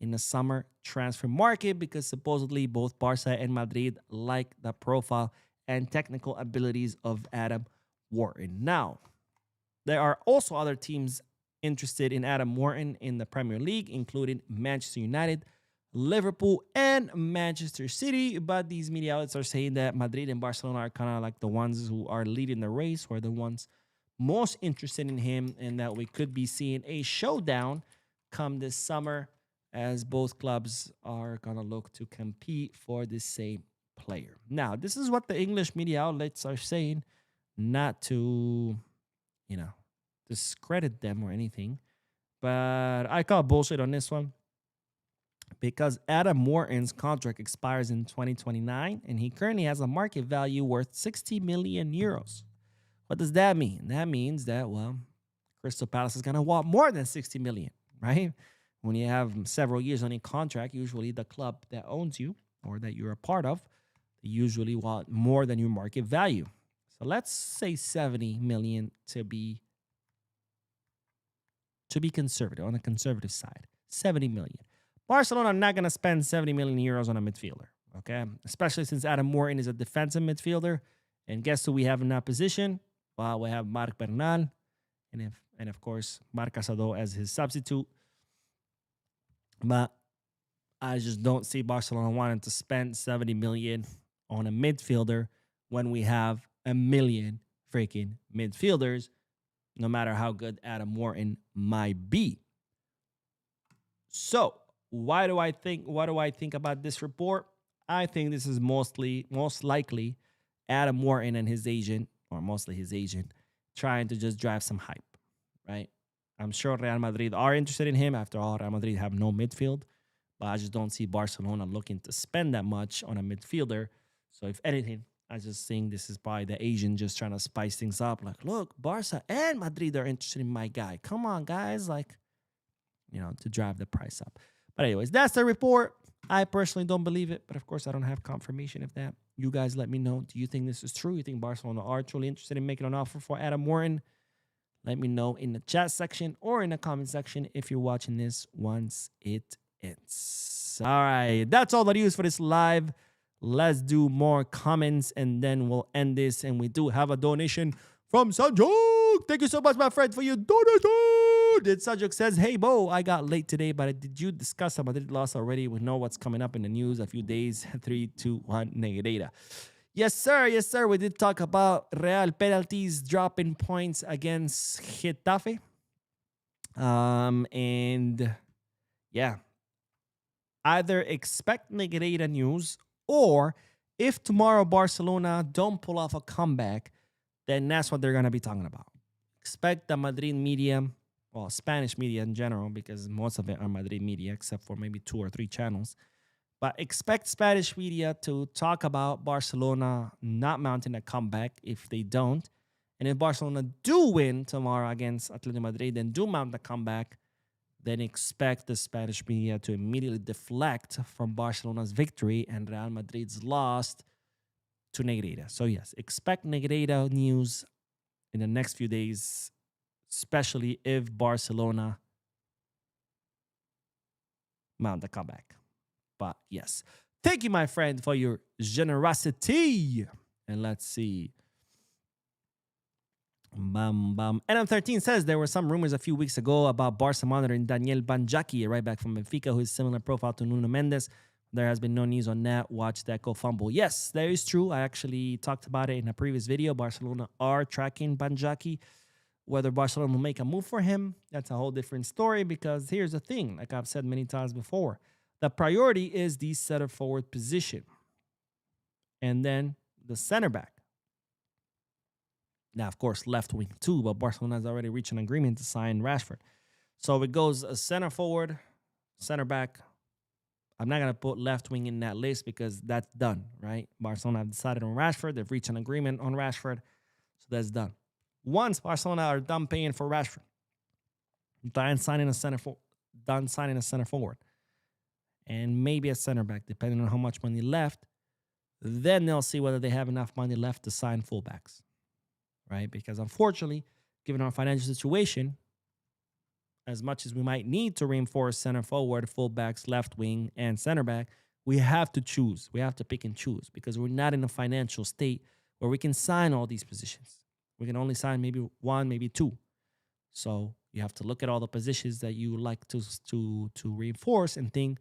A: in the summer transfer market because supposedly both Barca and Madrid like the profile and technical abilities of Adam Wharton. Now, there are also other teams interested in Adam Wharton in the Premier League, including Manchester United, Liverpool, and Manchester City. But these media outlets are saying that Madrid and Barcelona are kind of like the ones who are leading the race, or the ones most interested in him, and that we could be seeing a showdown come this summer as both clubs are going to look to compete for the same player. Now, this is what the English media outlets are saying, not to, discredit them or anything, but I call bullshit on this one because Adam Wharton's contract expires in 2029 and he currently has a market value worth 60 million euros. What does that mean? That means that, well, Crystal Palace is going to want more than 60 million, right? When you have several years on a contract, usually the club that owns you or that you're a part of, they usually want more than your market value. So let's say 70 million to be conservative, on the conservative side. 70 million. Barcelona are not going to spend 70 million euros on a midfielder, okay? Especially since Adam Wharton is a defensive midfielder. And guess who we have in that position? Well, we have Marc Bernal and of course, Marc Casado as his substitute. But I just don't see Barcelona wanting to spend 70 million on a midfielder when we have a million freaking midfielders, no matter how good Adam Wharton might be. So, what do I think about this report? I think this is most likely Adam Wharton and his agent, or mostly his agent, trying to just drive some hype, right? I'm sure Real Madrid are interested in him. After all, Real Madrid have no midfield, but I just don't see Barcelona looking to spend that much on a midfielder. So if anything, I just think this is probably the agent just trying to spice things up. Like, look, Barca and Madrid are interested in my guy. Come on, guys. Like, to drive the price up. But anyways, that's the report. I personally don't believe it, but of course, I don't have confirmation of that. You guys let me know. Do you think this is true? You think Barcelona are truly interested in making an offer for Adam Wharton? Let me know in the chat section or in the comment section if you're watching this once it ends. All right, that's all the news for this live. Let's do more comments and then we'll end this. And we do have a donation from Sanjok. Thank you so much, my friend, for your donation. Sanjok says, hey, Bo, I got late today, but did you discuss a Madrid loss already? We know what's coming up in the news a few days. 3, 2, 1, negative. Yes, sir. Yes, sir. We did talk about Real Penalties dropping points against Getafe. And yeah, either expect Negreira news, or if tomorrow Barcelona don't pull off a comeback, then that's what they're going to be talking about. Expect the Madrid media well, Spanish media in general, because most of it are Madrid media, except for maybe 2 or 3 channels. But expect Spanish media to talk about Barcelona not mounting a comeback if they don't. And if Barcelona do win tomorrow against Atletico Madrid and do mount the comeback, then expect the Spanish media to immediately deflect from Barcelona's victory and Real Madrid's loss to Negreira. So yes, expect Negreira news in the next few days, especially if Barcelona mount the comeback. But yes, thank you, my friend, for your generosity. And let's see. Bam, bam. NM13 says there were some rumors a few weeks ago about Barca monitoring Daniel Banjaki, a right back from Benfica, who is similar profile to Nuno Mendes. There has been no news on that. Watch that go fumble. Yes, that is true. I actually talked about it in a previous video. Barcelona are tracking Banjaki. Whether Barcelona will make a move for him, that's a whole different story, because here's the thing, like I've said many times before, the priority is the center forward position and then the center back. Now, of course, left wing too, but Barcelona has already reached an agreement to sign Rashford. So it goes a center forward, center back. I'm not going to put left wing in that list because that's done, right? Barcelona have decided on Rashford. They've reached an agreement on Rashford. So that's done. Once Barcelona are done paying for Rashford, done signing a center forward, and maybe a center back, depending on how much money left, then they'll see whether they have enough money left to sign fullbacks, right? Because unfortunately, given our financial situation, as much as we might need to reinforce center forward, fullbacks, left wing, and center back, we have to choose. We have to pick and choose because we're not in a financial state where we can sign all these positions. We can only sign maybe 1, maybe 2. So you have to look at all the positions that you would like to reinforce and think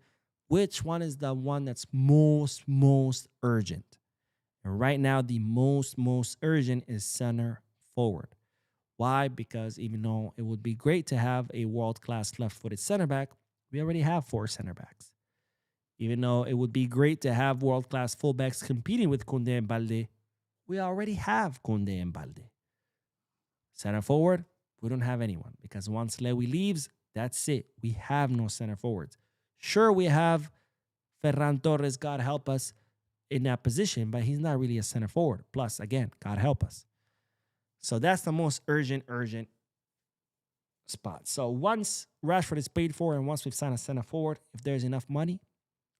A: which one is the one that's most urgent. And right now, the most urgent is center forward. Why? Because even though it would be great to have a world-class left-footed center back, we already have 4 center backs. Even though it would be great to have world-class fullbacks competing with Koundé and Balde, we already have Koundé and Balde. Center forward, we don't have anyone because once Lewy leaves, that's it. We have no center forwards. Sure, we have Ferran Torres, God help us, in that position, but he's not really a center forward. Plus, again, God help us. So that's the most urgent spot. So once Rashford is paid for and once we've signed a center forward, if there's enough money,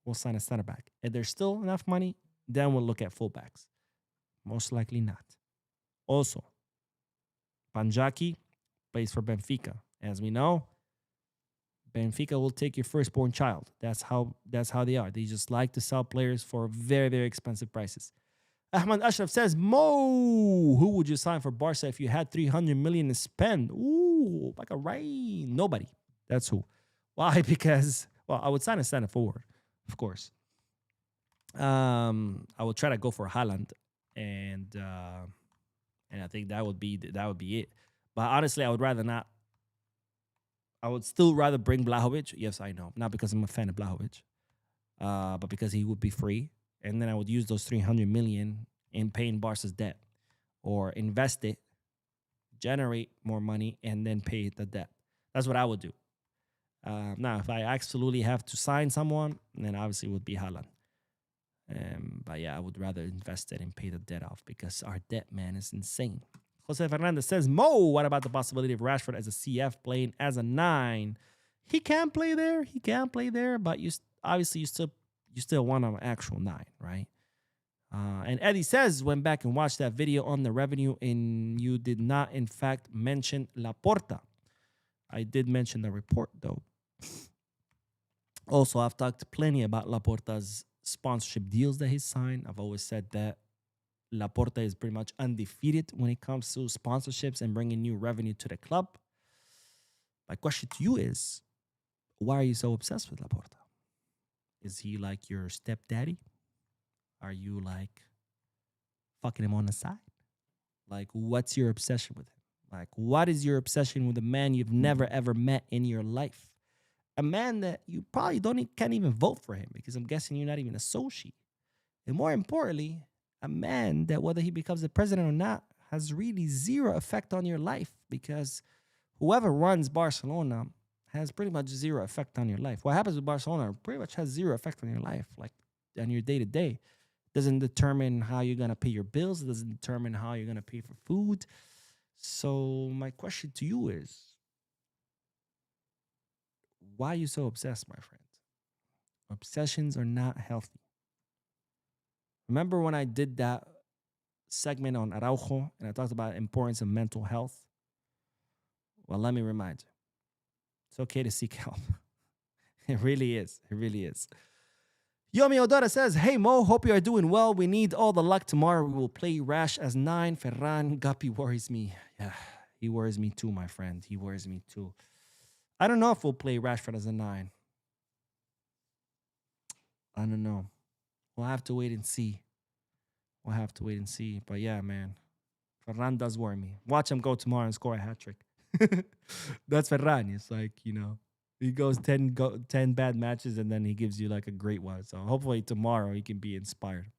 A: we'll sign a center back. If there's still enough money, then we'll look at fullbacks. Most likely not. Also, Banjaki plays for Benfica. As we know, Benfica will take your firstborn child. That's how they are. They just like to sell players for very, very expensive prices. Ahmad Ashraf says, Mo, who would you sign for Barca if you had 300 million to spend? Ooh, like a right. Nobody. That's who. Why? Because, well, I would sign a center forward, of course. I would try to go for Haaland, and I think that would be it. But honestly, I would rather not. I would still rather bring Blahovic. Yes, I know. Not because I'm a fan of Blahovic, but because he would be free. And then I would use those 300 million in paying Barca's debt or invest it, generate more money, and then pay the debt. That's what I would do. Now, if I absolutely have to sign someone, then obviously it would be Haaland. But yeah, I would rather invest it and pay the debt off because our debt, man, is insane. Jose Fernandez says, Mo, what about the possibility of Rashford as a CF playing as a 9? He can play there, but you still want an actual 9, right? And Eddie says, went back and watched that video on the revenue, and you did not, in fact, mention Laporta. I did mention the report, though. Also, I've talked plenty about Laporta's sponsorship deals that he's signed. I've always said that Laporta is pretty much undefeated when it comes to sponsorships and bringing new revenue to the club. My question to you is, why are you so obsessed with Laporta? Is he like your stepdaddy? Are you like fucking him on the side? Like, what's your obsession with him? Like, what is your obsession with a man you've never ever met in your life? A man that you probably can't even vote for him because I'm guessing you're not even associated. And more importantly, a man that whether he becomes the president or not has really zero effect on your life because whoever runs Barcelona has pretty much zero effect on your life. What happens with Barcelona pretty much has zero effect on your life, like on your day to day. Doesn't determine how you're gonna pay your bills. It doesn't determine how you're gonna pay for food. So my question to you is, why are you so obsessed, my friend? Obsessions are not healthy. Remember when I did that segment on Araujo and I talked about the importance of mental health? Well, let me remind you, it's okay to seek help. It really is. It really is. Yomi Odora says, hey Mo, hope you are doing well. We need all the luck tomorrow. We will play Rash as 9. Ferran Guppy worries me. Yeah, he worries me too, my friend. He worries me too. I don't know if we'll play Rashford as a 9. I don't know. We'll have to wait and see. We'll have to wait and see. But yeah, man, Ferran does worry me. Watch him go tomorrow and score a hat trick. That's Ferran. It's like, he goes 10 bad matches and then he gives you like a great one. So hopefully tomorrow he can be inspired.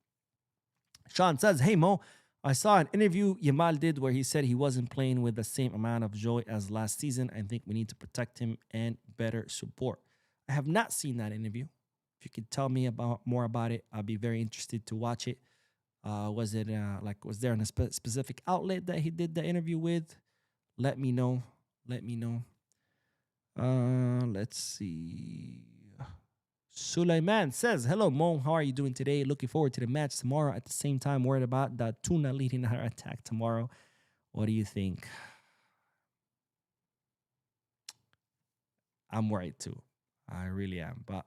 A: Sean says, hey Mo, I saw an interview Yamal did where he said he wasn't playing with the same amount of joy as last season. I think we need to protect him and better support. I have not seen that interview. If you could tell me more about it, I'd be very interested to watch it. Was there a specific outlet that he did the interview with? Let me know. Let's see. Sulaiman says, hello, Mo. How are you doing today? Looking forward to the match tomorrow. At the same time, worried about the Tuna leading our attack tomorrow. What do you think? I'm worried too. I really am. But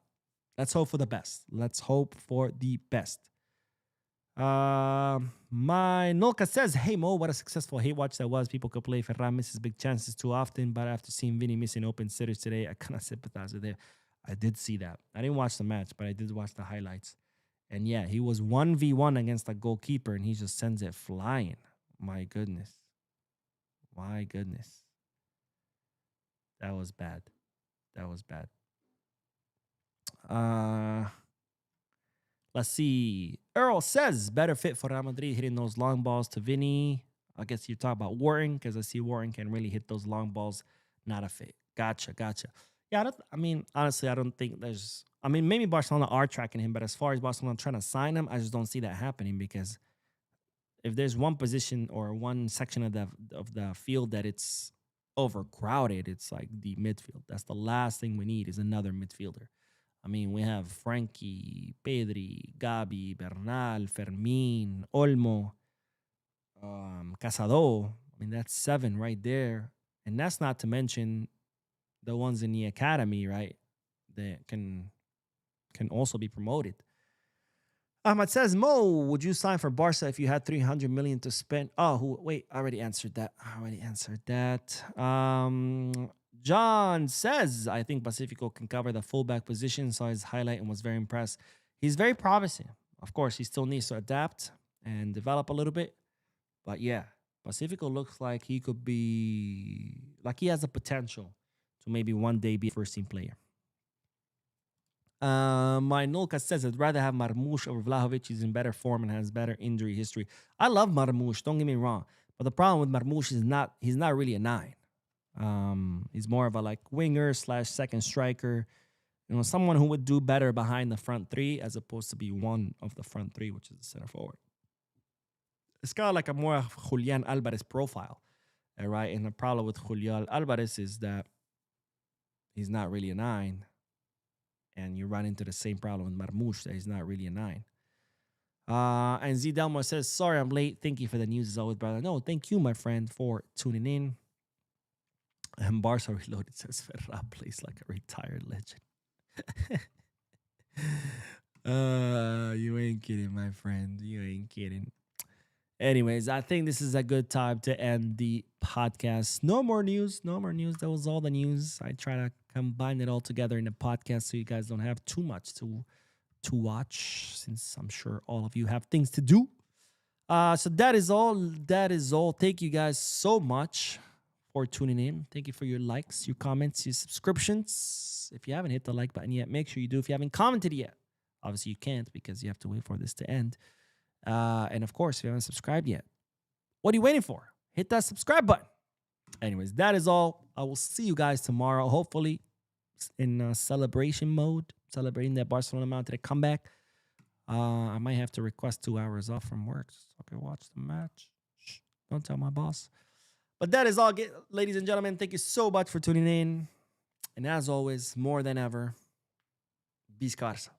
A: let's hope for the best. My Nolka says, hey Mo, what a successful hate watch that was. People could play. Ferran misses big chances too often, but after seeing Vinny missing open sitters today, I kind of sympathize with him. I did see that. I didn't watch the match, but I did watch the highlights. And yeah, he was 1v1 against a goalkeeper, and he just sends it flying. My goodness. That was bad. Let's see. Earl says, better fit for Real Madrid, hitting those long balls to Vinny. I guess you're talking about Warren, because I see Warren can really hit those long balls. Not a fit. Gotcha. Yeah, honestly, I don't think there's... maybe Barcelona are tracking him, but as far as Barcelona trying to sign him, I just don't see that happening, because if there's one position or one section of the field that it's overcrowded, it's like the midfield. That's the last thing we need is another midfielder. We have Frankie, Pedri, Gabi, Bernal, Fermin, Olmo, Casado. That's 7 right there. And that's not to mention the ones in the academy, right? That can also be promoted. Ahmad says, Mo, would you sign for Barca if you had 300 million to spend? I already answered that. John says, I think Pacifico can cover the fullback position. Saw his highlight and was very impressed. He's very promising. Of course, he still needs to adapt and develop a little bit. But yeah, Pacifico looks like he could be, like he has the potential to maybe one day be a first-team player. My Nolka says, I'd rather have Marmoush over Vlahovic. He's in better form and has better injury history. I love Marmoush, don't get me wrong. But the problem with Marmoush is he's not really a 9. He's more of a winger / second striker. Someone who would do better behind the front 3 as opposed to be one of the front 3, which is the center forward. It's kind of like a more Julian Alvarez profile, right? And the problem with Julian Alvarez is that he's not really a 9. And you run into the same problem with Marmoush, that he's not really a 9. And Z Delmo says, sorry I'm late. Thank you for the news as always, brother. No, thank you, my friend, for tuning in. And Barca Reloaded says, Ferran plays like a retired legend. You ain't kidding, my friend. You ain't kidding. Anyways, I think this is a good time to end the podcast. No more news. That was all the news. I try to combine it all together in a podcast so you guys don't have too much to watch, since I'm sure all of you have things to do. So that is all. Thank you guys so much for tuning in. Thank you for your likes, your comments, your subscriptions. If you haven't hit the like button yet, make sure you do. If you haven't commented yet, obviously you can't because you have to wait for this to end. And of course, if you haven't subscribed yet, what are you waiting for? Hit that subscribe button. Anyways, that is all. I will see you guys tomorrow, hopefully in celebration mode, celebrating that Barcelona mounted a comeback. I might have to request 2 hours off from work so I can watch the match. Shh, don't tell my boss. But that is all, ladies and gentlemen. Thank you so much for tuning in. And as always, more than ever, Viscarsa.